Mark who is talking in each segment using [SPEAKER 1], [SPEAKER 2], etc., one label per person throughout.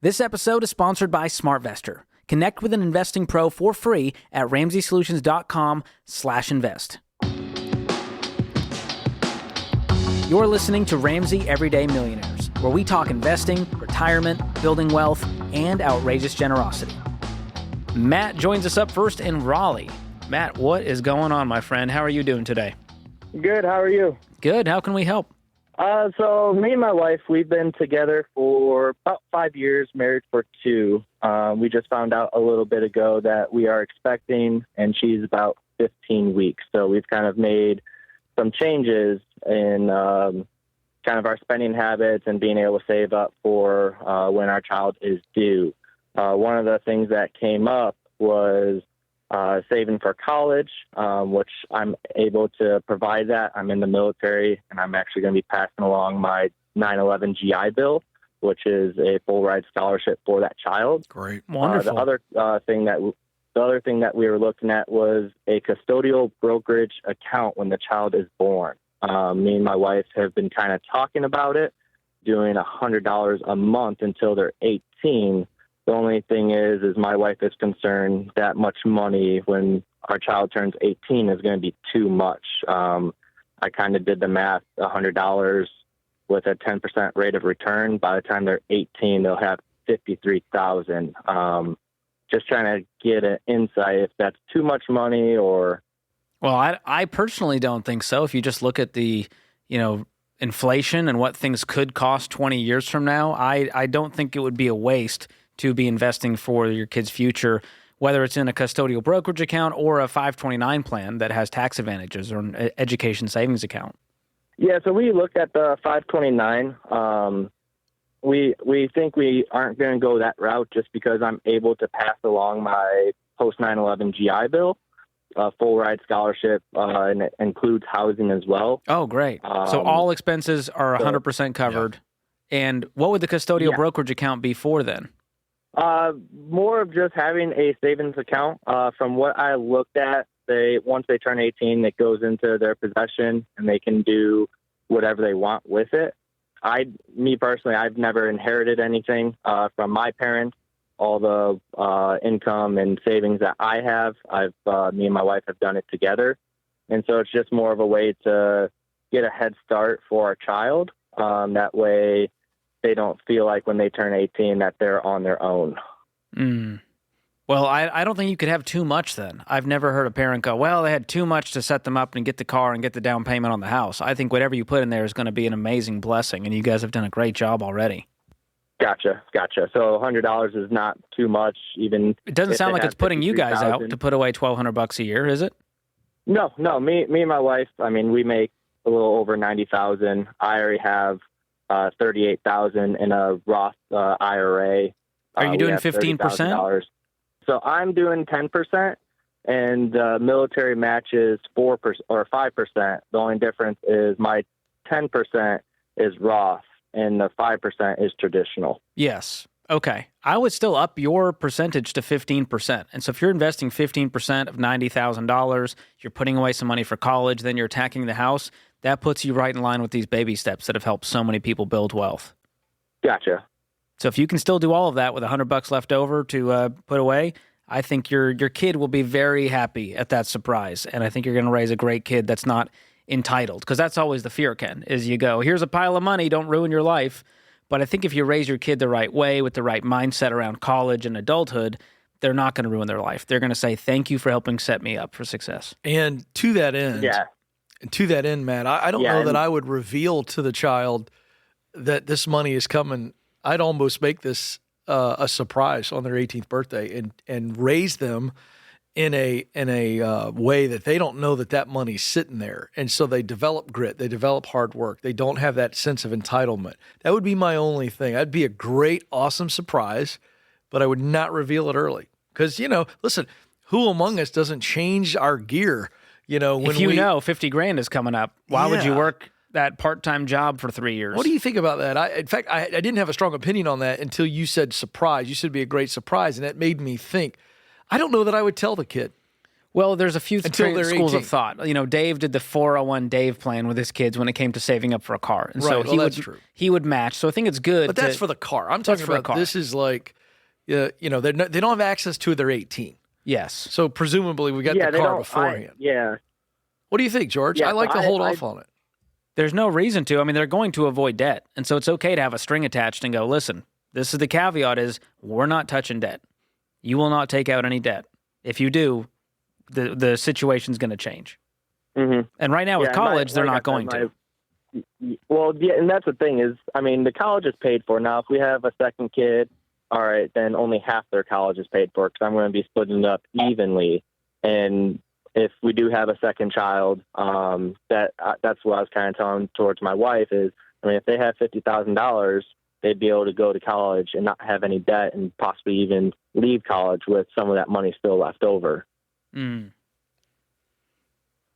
[SPEAKER 1] This episode is sponsored by SmartVestor. Connect with an investing pro for free at RamseySolutions.com/invest. You're listening to Ramsey Everyday Millionaires, where we talk investing, retirement, building wealth, and outrageous generosity. Matt joins us up first in Raleigh. Matt, what is going on, my friend? How are you doing today?
[SPEAKER 2] Good. How are you?
[SPEAKER 1] Good. How can we help?
[SPEAKER 2] So me and my wife, we've been together for about 5 years, married for 2. We just found out a little bit ago that we are expecting, and she's about 15 weeks. So we've kind of made some changes in kind of our spending habits and being able to save up for when our child is due. One of the things that came up was saving for college, which I'm able to provide that. I'm in the military, and I'm actually going to be passing along my 9/11 GI Bill, which is a full ride scholarship for that child.
[SPEAKER 1] Great. Wonderful.
[SPEAKER 2] The other thing that we were looking at was a custodial brokerage account when the child is born. Me and my wife have been kind of talking about it, doing $100 a month until they're 18. The only thing is my wife is concerned that much money when our child turns 18 is going to be too much. I kind of did the math, $100 with a 10% rate of return. By the time they're 18, they'll have $53,000. Just trying to get an insight if that's too much money or...
[SPEAKER 1] Well, I personally don't think so. If you just look at the, inflation and what things could cost 20 years from now, I don't think it would be a waste to be investing for your kid's future, whether it's in a custodial brokerage account or a 529 plan that has tax advantages or an education savings account.
[SPEAKER 2] Yeah, so we looked at the 529. We think we aren't going to go that route just because I'm able to pass along my post 9/11 GI Bill, full ride scholarship, and it includes housing as well.
[SPEAKER 1] Oh, great. So all expenses are 100% covered. Yeah. And what would the custodial brokerage account be for then?
[SPEAKER 2] More of just having a savings account. From what I looked at, once they turn 18, it goes into their possession and they can do whatever they want with it. Me personally, I've never inherited anything from my parents. All the income and savings that I have, me and my wife have done it together. And so it's just more of a way to get a head start for our child. That way they don't feel like when they turn 18 that they're on their own.
[SPEAKER 1] Well, I don't think you could have too much then. I've never heard a parent go, well, they had too much to set them up and get the car and get the down payment on the house. I think whatever you put in there is going to be an amazing blessing, and you guys have done a great job already.
[SPEAKER 2] Gotcha. So $100 is not too much. Even
[SPEAKER 1] it doesn't sound like it's putting you guys out to put away $1,200 a year, is it?
[SPEAKER 2] No. Me and my wife, we make a little over $90,000. I already have $38,000 in a Roth IRA.
[SPEAKER 1] Are you doing 15%?
[SPEAKER 2] So I'm doing 10%, and the military matches 4% or 5%. The only difference is my 10% is Roth, and the 5% is traditional.
[SPEAKER 1] Yes. Okay. I would still up your percentage to 15%. And so if you're investing 15% of $90,000, you're putting away some money for college, then you're attacking the house, that puts you right in line with these baby steps that have helped so many people build wealth.
[SPEAKER 2] Gotcha.
[SPEAKER 1] So if you can still do all of that with $100 left over to put away, I think your kid will be very happy at that surprise. And I think you're going to raise a great kid that's not entitled, because that's always the fear, Ken, is you go, here's a pile of money, don't ruin your life. But I think if you raise your kid the right way with the right mindset around college and adulthood, they're not going to ruin their life. They're going to say, thank you for helping set me up for success.
[SPEAKER 3] And to that end, Matt, I don't know that I would reveal to the child that this money is coming. I'd almost make this a surprise on their 18th birthday and raise them in a way that they don't know that money's sitting there. And so they develop grit, they develop hard work. They don't have that sense of entitlement. That would be my only thing. That'd be a great, awesome surprise, but I would not reveal it early. Because, listen, who among us doesn't change our gear? When
[SPEAKER 1] if you know $50,000 is coming up, why would you work that part-time job for 3 years?
[SPEAKER 3] What do you think about that? In fact, I didn't have a strong opinion on that until you said surprise. You said it'd be a great surprise, and that made me think, I don't know that I would tell the kid.
[SPEAKER 1] Well, there's a few schools
[SPEAKER 3] 18.
[SPEAKER 1] of thought. You know, Dave did the 401 Dave plan with his kids when it came to saving up for a car. And so
[SPEAKER 3] that's true.
[SPEAKER 1] He would match. So I think it's good.
[SPEAKER 3] But that's for the car. I'm talking about this is like, you know, they don't have access to it. They're 18.
[SPEAKER 1] Yes.
[SPEAKER 3] So presumably we got the car beforehand. What do you think, George?
[SPEAKER 2] Yeah,
[SPEAKER 3] I like to hold off on it.
[SPEAKER 1] There's no reason to. I mean, they're going to avoid debt. And so it's okay to have a string attached and go, listen, this is the caveat is we're not touching debt. You will not take out any debt. If you do, the situation's going to change.
[SPEAKER 2] Mm-hmm.
[SPEAKER 1] And right now with college, they're not going to.
[SPEAKER 2] Well, yeah, and that's the thing is, I mean, the college is paid for. Now, if we have a second kid, all right, then only half their college is paid for because I'm going to be splitting it up evenly. And if we do have a second child, that's what I was kind of telling towards my wife is, I mean, if they have $50,000, they'd be able to go to college and not have any debt and possibly even leave college with some of that money still left over.
[SPEAKER 1] Mm.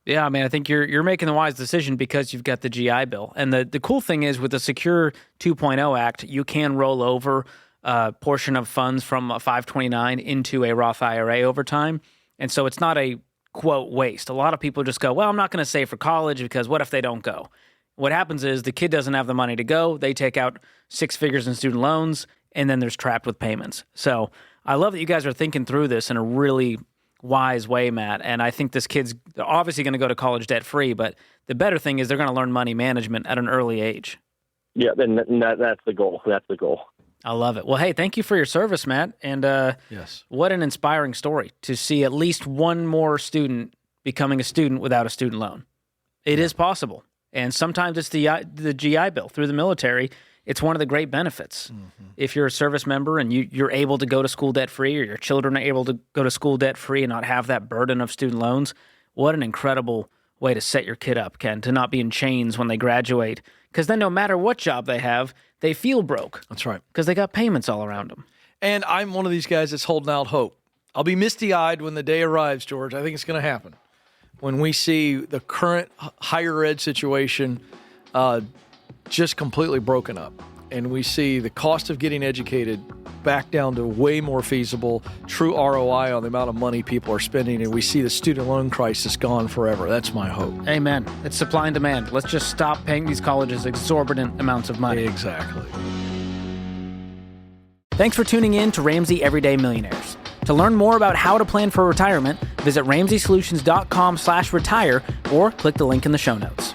[SPEAKER 1] Yeah, I mean, I think you're making the wise decision because you've got the GI Bill. And the cool thing is with the Secure 2.0 Act, you can roll over a portion of funds from a 529 into a Roth IRA over time. And so it's not a, quote, waste. A lot of people just go, well, I'm not going to save for college because what if they don't go? What happens is the kid doesn't have the money to go. They take out 6 figures in student loans, and then there's trapped with payments. So I love that you guys are thinking through this in a really wise way, Matt. And I think this kid's obviously going to go to college debt-free, but the better thing is they're going to learn money management at an early age.
[SPEAKER 2] Yeah, and that's the goal. That's the goal.
[SPEAKER 1] I love it. Well, hey, thank you for your service, Matt. And
[SPEAKER 3] yes,
[SPEAKER 1] what an inspiring story to see at least one more student becoming a student without a student loan. It is possible. And sometimes it's the GI Bill through the military. It's one of the great benefits. Mm-hmm. If you're a service member and you're able to go to school debt-free or your children are able to go to school debt-free and not have that burden of student loans, what an incredible way to set your kid up, Ken, to not be in chains when they graduate. Because then no matter what job they have, they feel broke.
[SPEAKER 3] That's right.
[SPEAKER 1] Because they got payments all around them.
[SPEAKER 3] And I'm one of these guys that's holding out hope. I'll be misty-eyed when the day arrives, George. I think it's going to happen. When we see the current higher ed situation just completely broken up, and we see the cost of getting educated back down to way more feasible, true ROI on the amount of money people are spending, and we see the student loan crisis gone forever. That's my hope.
[SPEAKER 1] Amen. It's supply and demand. Let's just stop paying these colleges exorbitant amounts of money.
[SPEAKER 3] Exactly.
[SPEAKER 1] Thanks for tuning in to Ramsey Everyday Millionaires. To learn more about how to plan for retirement, visit RamseySolutions.com/retire or click the link in the show notes.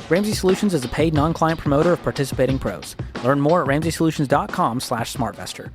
[SPEAKER 1] Ramsey Solutions is a paid non-client promoter of participating pros. Learn more at RamseySolutions.com/SmartVestor.